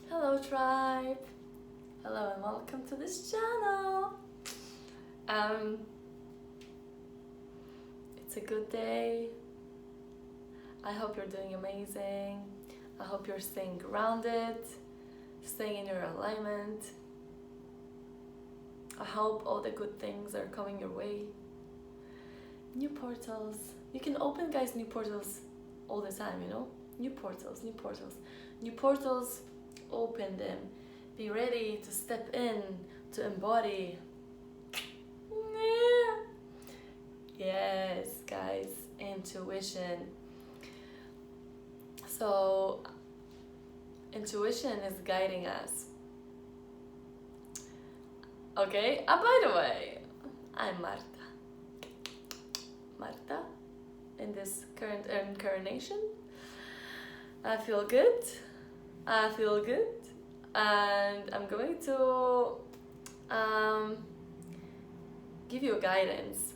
Hello tribe! Hello and welcome to this channel! It's a good day. I hope you're doing amazing. I hope you're staying grounded, staying in your alignment. I hope all the good things are coming your way. New portals. You can open, guys, new portals all the time, you know? New portals, new portals. New portals, open them. Be ready to step in, to embody. Yes, guys, intuition. So, intuition is guiding us. Okay, by the way, I'm Marta. Marta, in this current incarnation. I feel good. And I'm going to give you guidance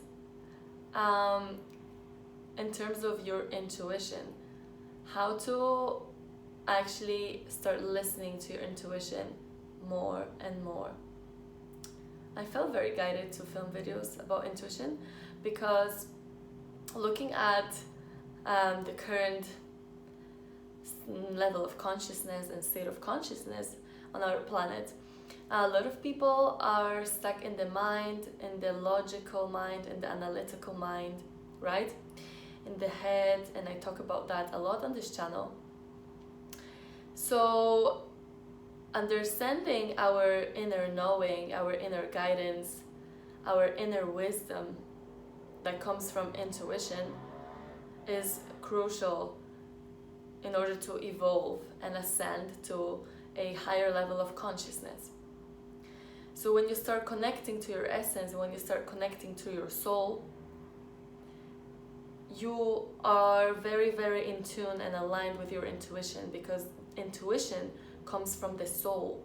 in terms of your intuition, how to actually start listening to your intuition more and more. I felt very guided to film videos about intuition because looking at the current level of consciousness and state of consciousness on our planet, a lot of people are stuck in the mind, in the logical mind, in the analytical mind, right? In the head, and I talk about that a lot on this channel. So understanding our inner knowing, our inner guidance, our inner wisdom that comes from intuition is crucial in order to evolve and ascend to a higher level of consciousness. So when you start connecting to your essence, when you start connecting to your soul, you are very, very in tune and aligned with your intuition, because intuition comes from the soul.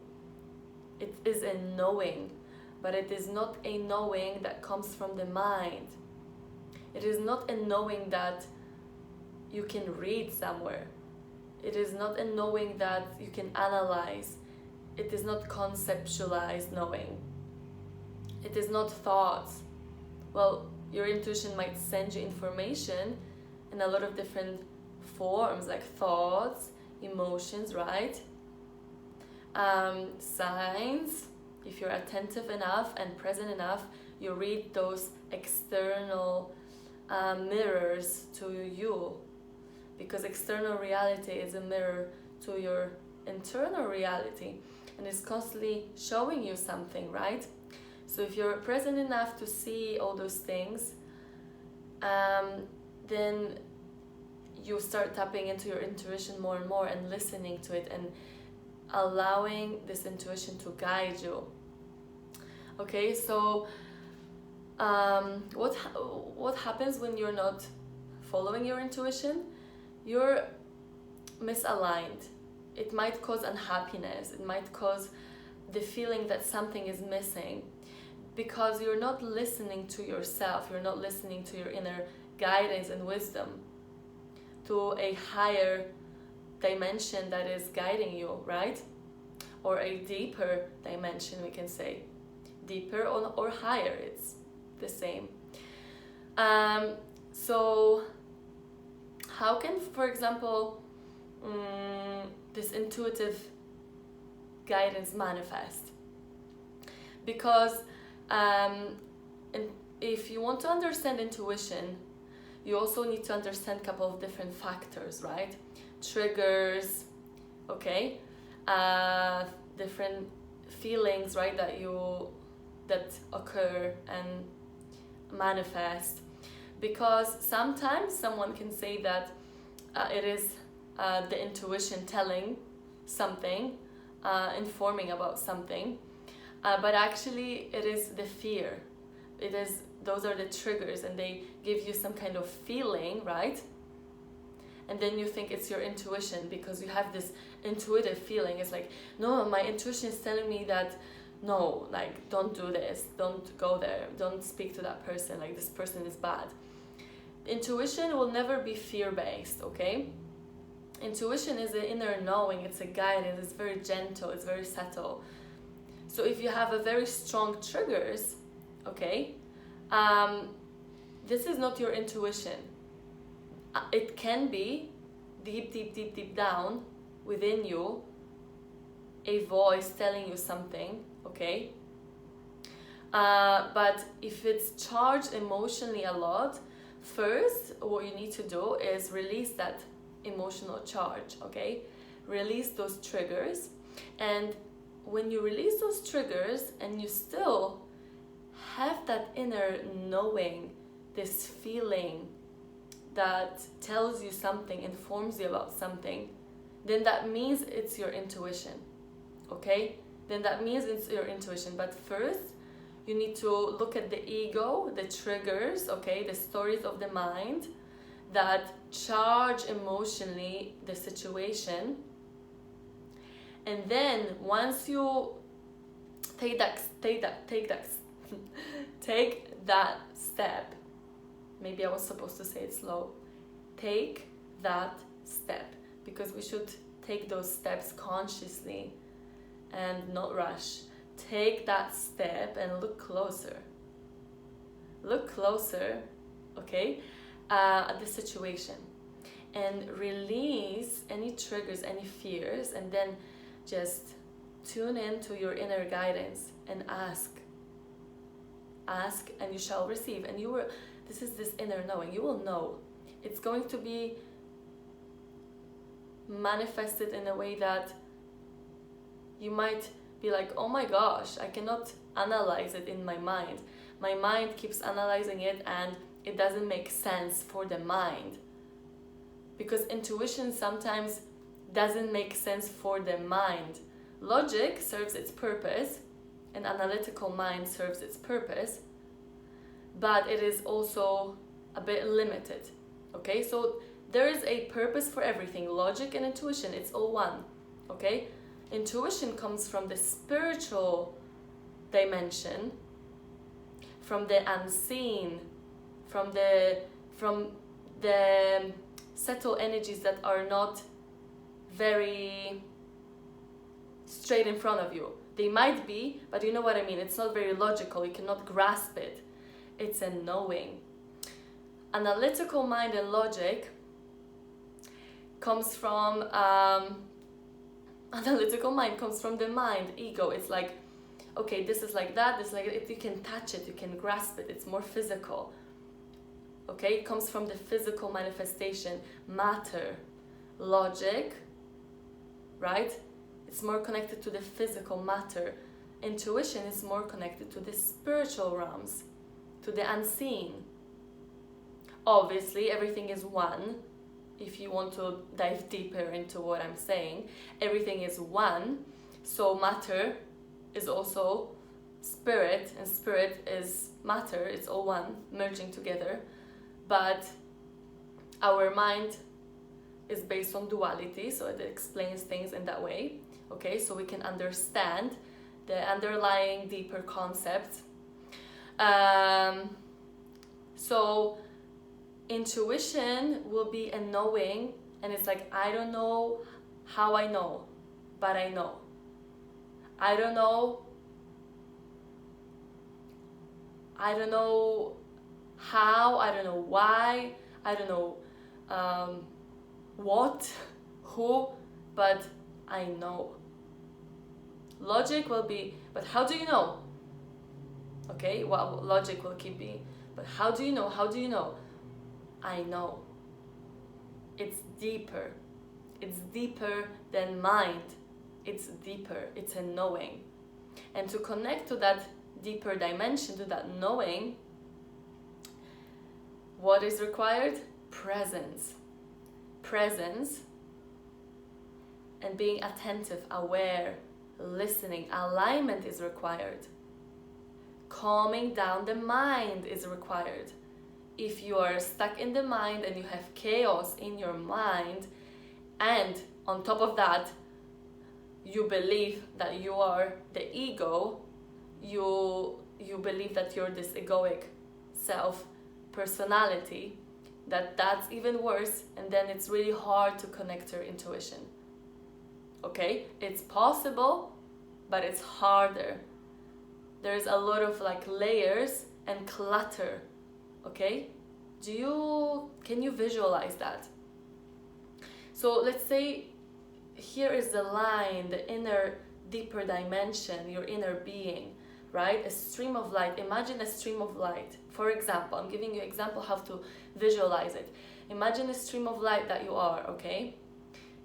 It is a knowing, but it is not a knowing that comes from the mind. It is not a knowing that you can read somewhere. It is not a knowing that you can analyze. It is not conceptualized knowing. It is not thoughts. Well, your intuition might send you information in a lot of different forms, like thoughts, emotions, right? Signs. If you're attentive enough and present enough, you read those external mirrors to you, because external reality is a mirror to your internal reality and it's constantly showing you something, right? So if you're present enough to see all those things, then you start tapping into your intuition more and more and listening to it and allowing this intuition to guide you. Okay, so what happens when you're not following your intuition? You're misaligned. It might cause unhappiness. It might cause the feeling that something is missing, because you're not listening to yourself. You're not listening to your inner guidance and wisdom, to a higher dimension that is guiding you, right? Or a deeper dimension, we can say. Deeper or higher, it's the same. So how can, for example, this intuitive guidance manifest? Because if you want to understand intuition, you also need to understand a couple of different factors, right? Triggers, okay? Different feelings, right, that occur and manifest. Because sometimes someone can say that it is the intuition telling something, informing about something, but actually it is the fear. Those are the triggers, and they give you some kind of feeling, right? And then you think it's your intuition because you have this intuitive feeling. It's like, no, my intuition is telling me that no, like, don't do this, don't go there, don't speak to that person, like, this person is bad. Intuition will never be fear-based, okay? Intuition is an inner knowing, it's a guidance, it's very gentle, it's very subtle. So if you have a very strong triggers, okay, this is not your intuition. It can be deep down within you, a voice telling you something, okay? But if it's charged emotionally a lot, first what you need to do is release that emotional charge, okay? Release those triggers. And when you release those triggers and you still have that inner knowing, this feeling that tells you something, informs you about something, then that means it's your intuition, okay? Then that means it's your intuition. But first, you need to look at the ego, the triggers, okay, the stories of the mind that charge emotionally the situation. And then once you take that step, maybe I was supposed to say it slow, take that step, because we should take those steps consciously and not rush. Take that step and look closer, okay, at the situation, and release any triggers, any fears, and then just tune into your inner guidance and ask and you shall receive. And this is this inner knowing, you will know. It's going to be manifested in a way that you might be like, oh my gosh, I cannot analyze it in my mind. My mind keeps analyzing it and it doesn't make sense for the mind. Because intuition sometimes doesn't make sense for the mind. Logic serves its purpose, an analytical mind serves its purpose, but it is also a bit limited. Okay, so there is a purpose for everything. Logic and intuition, it's all one. Okay, intuition comes from the spiritual dimension, from the unseen, from the subtle energies that are not very straight in front of you. They might be, but you know what I mean. It's not very logical. You cannot grasp it. It's a knowing. Analytical mind and logic comes from analytical mind comes from the mind, ego. It's like, okay, this is like that, this is like it. You can touch it, you can grasp it. It's more physical. Okay, it comes from the physical manifestation, matter. Logic, right? It's more connected to the physical matter. Intuition is more connected to the spiritual realms, to the unseen. Obviously, everything is one. If you want to dive deeper into what I'm saying, everything is one. So matter is also spirit, and spirit is matter. It's all one, merging together. But our mind is based on duality, so it explains things in that way. Okay, so we can understand the underlying deeper concepts. So intuition will be a knowing, and it's like, I don't know how I know, but I know. I don't know how, I don't know why, I don't know what, who, but I know. Logic will be, but how do you know? Okay, well, logic will keep being, but how do you know? How do you know? I know. It's deeper. It's deeper than mind. It's deeper. It's a knowing. And to connect to that deeper dimension, to that knowing, what is required? Presence. Presence and being attentive, aware, listening. Alignment is required. Calming down the mind is required. If you are stuck in the mind and you have chaos in your mind, and on top of that, you believe that you are the ego, you believe that you're this egoic self personality, that's even worse, and then it's really hard to connect your intuition. Okay, it's possible, but it's harder. There's a lot of like layers and clutter. Okay, can you visualize that? So let's say here is the line, the inner deeper dimension, your inner being, right? A stream of light. Imagine a stream of light. For example, I'm giving you an example how to visualize it. Imagine a stream of light that you are, okay?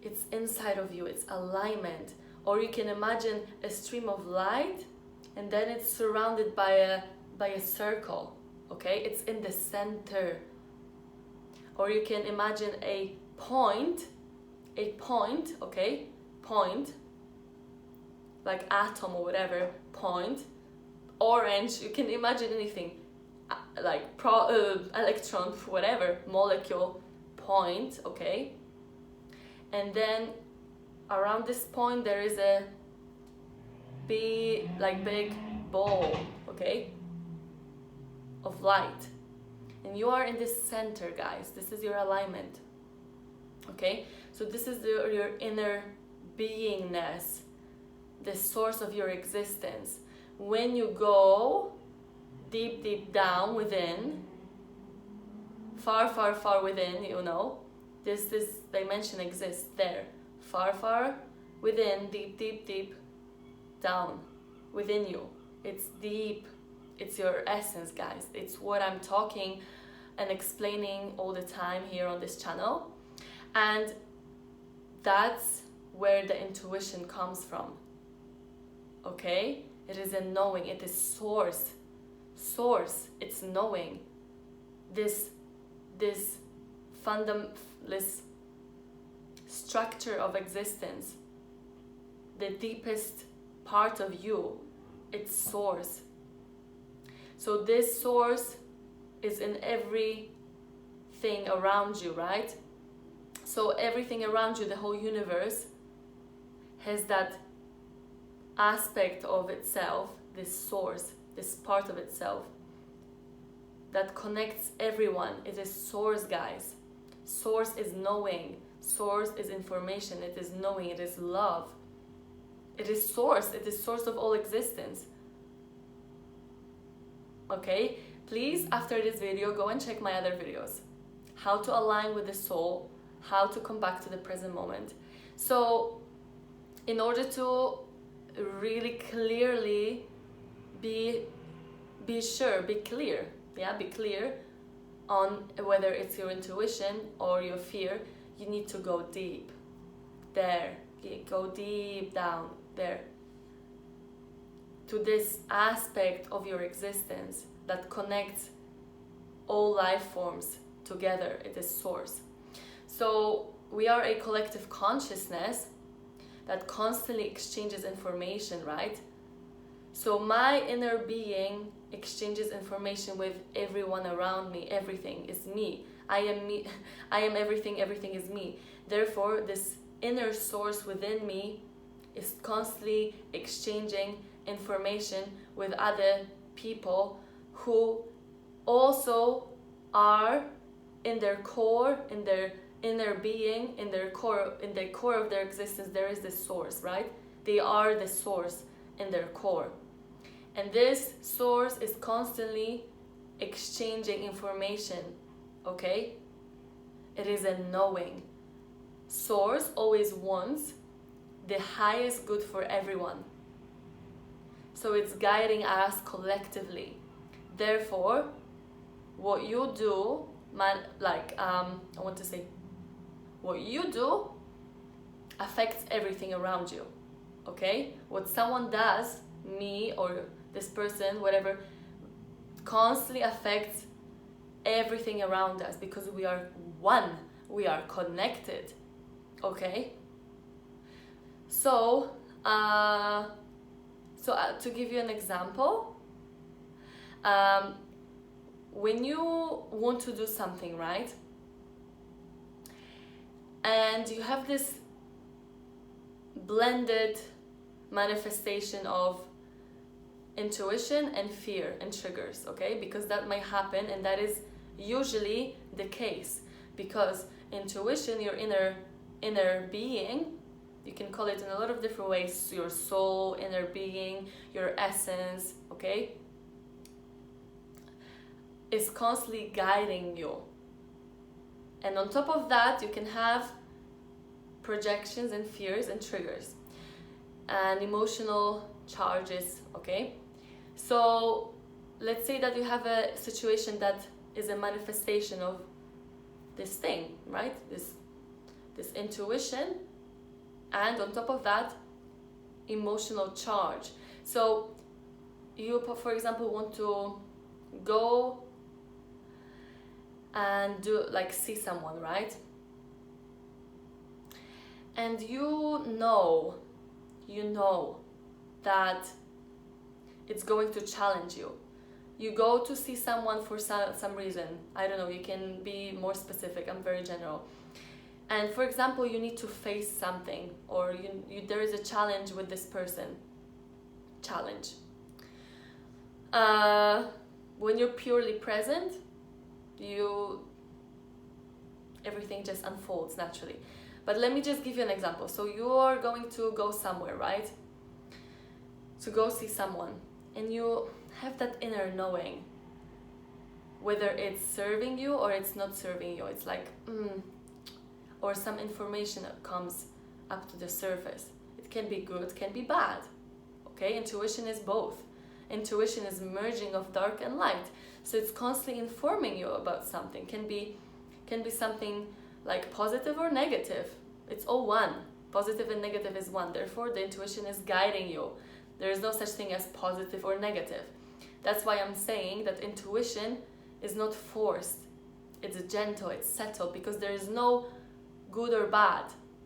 It's inside of you, it's alignment. Or you can imagine a stream of light and then it's surrounded by a circle, okay? It's in the center. Or you can imagine a point, okay? Point, like atom or whatever, point. Orange, you can imagine anything, like electron, whatever, molecule, point, okay? And then around this point there is a big ball, okay, of light. And you are in this center, guys. This is your alignment, okay? So this is your inner beingness, the source of your existence. When you go deep down within, far within, you know, this dimension exists there, far within, deep down within you. It's deep, it's your essence, guys. It's what I'm talking and explaining all the time here on this channel. And that's where the intuition comes from, okay? It is a knowing, it is source, it's knowing. This fundamentalist structure of existence, the deepest part of you, it's source. So this source is in everything around you, right? So everything around you, the whole universe, has that aspect of itself, this source, this part of itself that connects everyone. It is source, guys. Source is knowing. Source is information. It is knowing. It is love. It is source. It is source of all existence. Okay? Please, after this video, go and check my other videos. How to align with the soul. How to come back to the present moment. So, in order to really clearly be clear on whether it's your intuition or your fear, you need to go deep. There, go deep down there to this aspect of your existence that connects all life forms together. It is source. So we are a collective consciousness that constantly exchanges information, right? So my inner being exchanges information with everyone around me. Everything is me. I am me. I am everything. Everything is me. Therefore, this inner source within me is constantly exchanging information with other people who also are in their core, in their inner being, in the core of their existence. There is this source, right? They are the source in their core. And this source is constantly exchanging information, okay? It is a knowing. Source always wants the highest good for everyone. So it's guiding us collectively. Therefore, what you do, what you do affects everything around you, okay? What someone does, me or this person, whatever, constantly affects everything around us because we are one, we are connected, okay? So, to give you an example, when you want to do something, right? And you have this blended manifestation of intuition and fear and triggers, okay? Because that might happen, and that is usually the case, because intuition, your inner being, you can call it in a lot of different ways, your soul, inner being, your essence, okay, is constantly guiding you. And on top of that, you can have projections and fears and triggers and emotional charges, okay? So let's say that you have a situation that is a manifestation of this thing, right? This intuition, and on top of that, emotional charge. So you, for example, want to go and see someone, right? And you know that it's going to challenge you. You go to see someone for some reason. I don't know, you can be more specific, I'm very general. And for example, you need to face something, or there is a challenge with this person. Challenge. When you're purely present, everything just unfolds naturally. But let me just give you an example. So you're going to go somewhere, right? To go see someone, and you have that inner knowing whether it's serving you or it's not serving you. It's like, or some information that comes up to the surface. It can be good, can be bad. Okay, intuition is both. Intuition is merging of dark and light. So it's constantly informing you about something. Can be something like positive or negative. It's all one. Positive and negative is one. Therefore, the intuition is guiding you. There is no such thing as positive or negative. That's why I'm saying that intuition is not forced. It's gentle, it's settled, because there is no good or bad.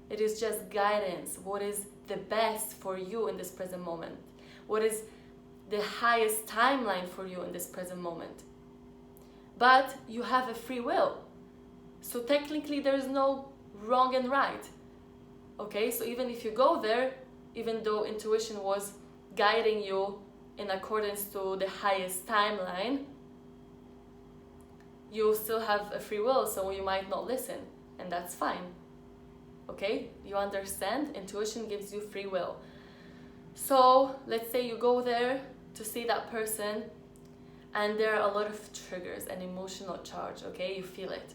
It is just guidance. What is the best for you in this present moment? What is the highest timeline for you in this present moment? But you have a free will. So technically there is no wrong and right. Okay, so even if you go there, even though intuition was guiding you in accordance to the highest timeline, you still have a free will, so you might not listen, and that's fine. Okay, you understand? Intuition gives you free will. So let's say you go there to see that person, and there are a lot of triggers and emotional charge, okay? You feel it.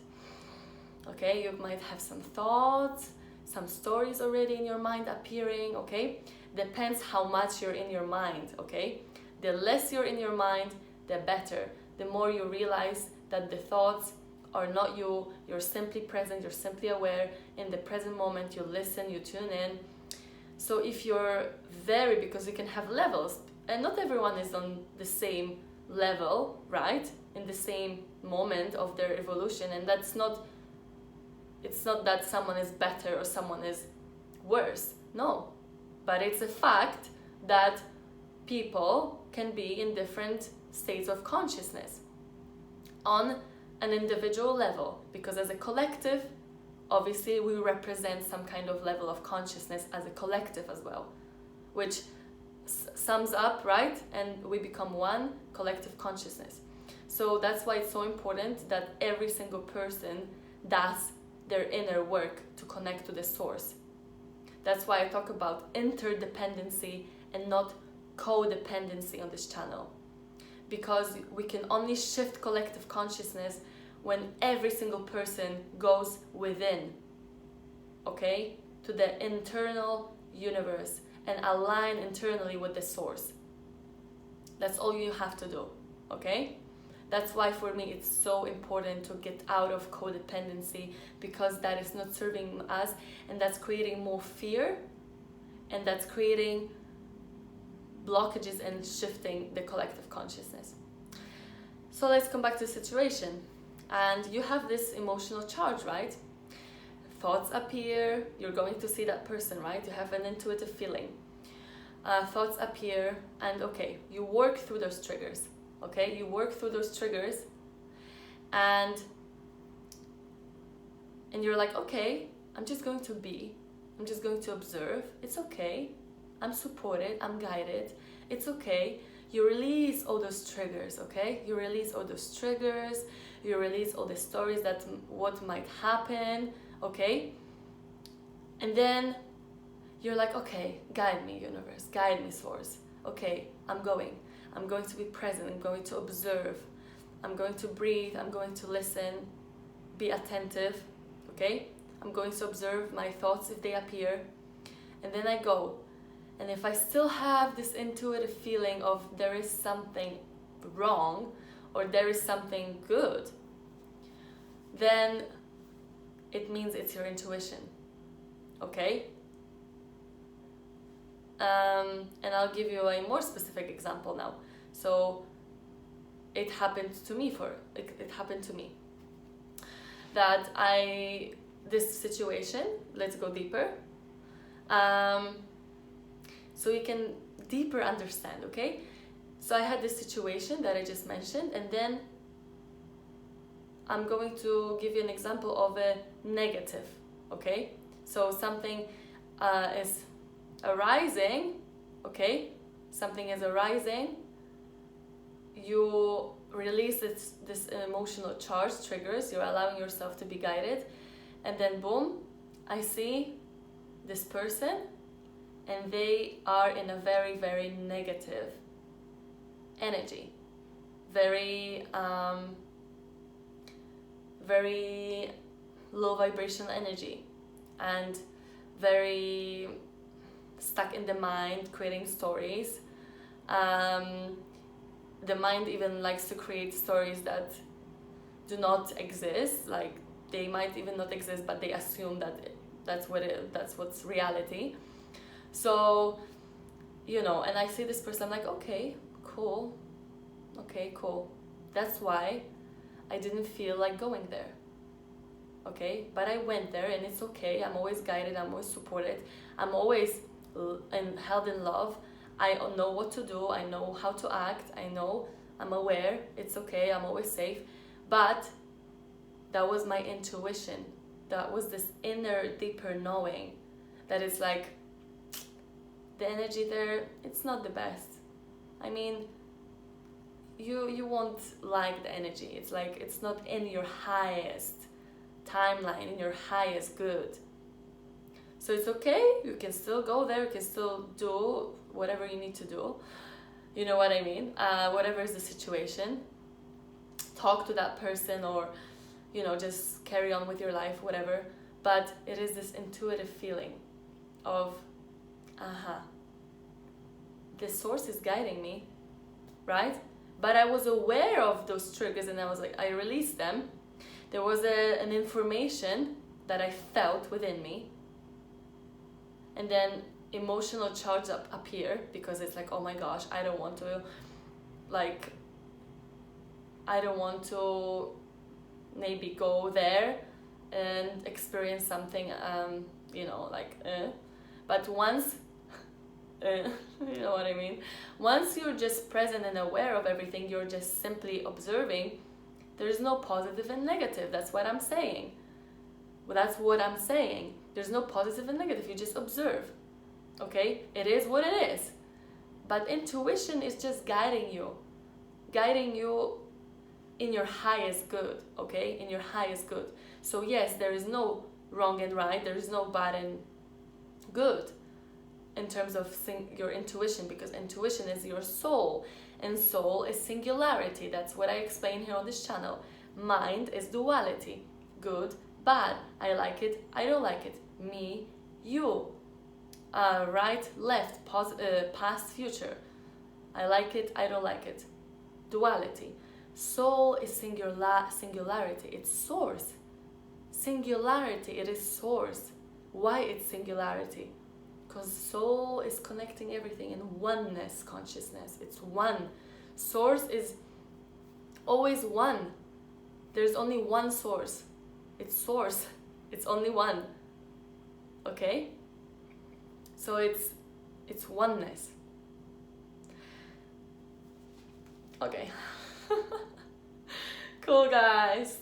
Okay, you might have some thoughts, some stories already in your mind appearing, okay? Depends how much you're in your mind, okay? The less you're in your mind, the better. The more you realize that the thoughts are not you, you're simply present, you're simply aware. In the present moment, you listen, you tune in. So if you're because you can have levels, and not everyone is on the same level, right? In the same moment of their evolution, and it's not that someone is better or someone is worse, no. But it's a fact that people can be in different states of consciousness on an individual level, because as a collective, obviously we represent some kind of level of consciousness as a collective as well, which sums up, right? And we become one collective consciousness. So that's why it's so important that every single person does their inner work to connect to the source. That's why I talk about interdependency and not codependency on this channel, because we can only shift collective consciousness when every single person goes within, okay, to the internal universe and align internally with the source. That's all you have to do, okay? That's why for me it's so important to get out of codependency, because that is not serving us, and that's creating more fear, and that's creating blockages and shifting the collective consciousness. So let's come back to the situation. And you have this emotional charge, right? Thoughts appear, you're going to see that person, right? You have an intuitive feeling. Thoughts appear, and okay, you work through those triggers. Okay, you work through those triggers, and you're like, okay, I'm just going to observe. It's okay. I'm supported, I'm guided. It's okay. you release all those triggers, okay? You release all those triggers, you release all the stories that what might happen, okay? And then you're like, okay, guide me, universe, guide me, source. Okay, I'm going to be present, I'm going to observe, I'm going to breathe, I'm going to listen, be attentive, okay? I'm going to observe my thoughts if they appear, and then I go. And if I still have this intuitive feeling of there is something wrong or there is something good, then it means it's your intuition, okay? And I'll give you a more specific example now. So it happened to me that this situation, let's go deeper, so you can deeper understand, okay? So I had this situation that I just mentioned, and then I'm going to give you an example of a negative, okay? So something is arising, okay? Something is arising, you release this emotional charge, triggers, you're allowing yourself to be guided, and then boom, I see this person, and they are in a very, very negative energy, very very low vibrational energy, and very stuck in the mind, creating stories. The mind even likes to create stories that do not exist, like they might even not exist, but they assume that that's what's reality. So, and I see this person, I'm like, okay, cool. That's why I didn't feel like going there. Okay, but I went there, and it's okay. I'm always guided, I'm always supported, I'm always held in love. I know what to do, I know how to act, I'm aware, it's okay, I'm always safe. But that was my intuition. That was this inner, deeper knowing that it's like, the energy there, it's not the best. I mean, you won't like the energy. It's like, it's not in your highest timeline, in your highest good. So it's okay, you can still go there, you can still do whatever you need to do. You know what I mean? Whatever is the situation, talk to that person, or just carry on with your life, whatever. But it is this intuitive feeling of, this source is guiding me, right? But I was aware of those triggers, and I was like, I released them. There was an information that I felt within me, and then emotional charge appear, because it's like, oh my gosh, I don't want to maybe go there and experience something, but once, you know what I mean? Once you're just present and aware of everything, you're just simply observing, there's no positive and negative. That's what I'm saying. There's no positive and negative. You just observe. Okay? It is what it is. But intuition is just guiding you in your highest good. Okay? In your highest good. So yes, there is no wrong and right. There is no bad and good in terms of your intuition, because intuition is your soul, and soul is singularity. That's what I explain here on this channel. Mind is duality, good, bad, I like it, I don't like it, me, you, right, left, past, future, I like it, I don't like it, duality. Soul is singularity, it's source. Singularity, it is source. Why it's singularity? Because soul is connecting everything in oneness consciousness. It's one. Source is always one. There's only one source. It's source. It's only one. Okay? So it's oneness. Okay. Cool guys.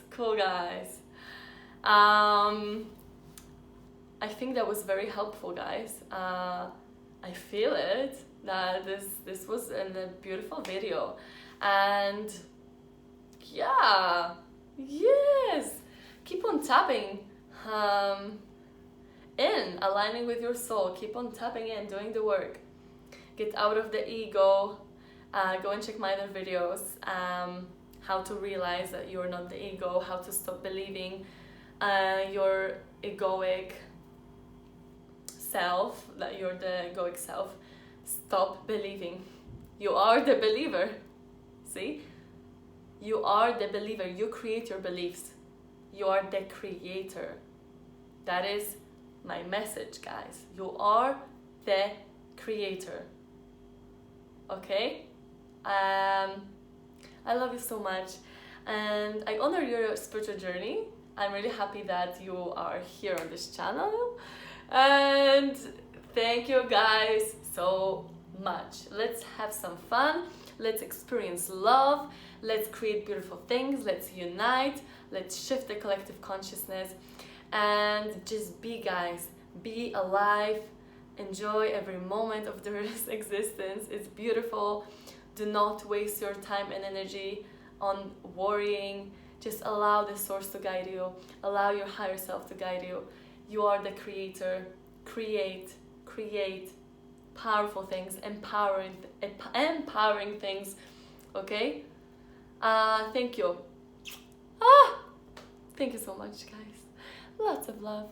I think that was very helpful, guys. I feel it. that this was a beautiful video. And yeah, yes, keep on tapping in, aligning with your soul. Keep on tapping in, doing the work. Get out of the ego. Go and check my other videos. How to realize that you're not the ego, how to stop believing your egoic self, that you're the egoic self. Stop believing. You are the believer. See? You are the believer. You create your beliefs. You are the creator. That is my message, guys. You are the creator. Okay? I love you so much, and I honor your spiritual journey. I'm really happy that you are here on this channel, and thank you guys so much. Let's have some fun. Let's experience love. Let's create beautiful things. Let's unite. Let's shift the collective consciousness, and just be, guys. Be alive. Enjoy every moment of this existence. It's beautiful. Do not waste your time and energy on worrying. Just allow the source to guide you. Allow your higher self to guide you. You are the creator. Create powerful things, empowering things. Okay? Thank you. Thank you so much, guys. Lots of love.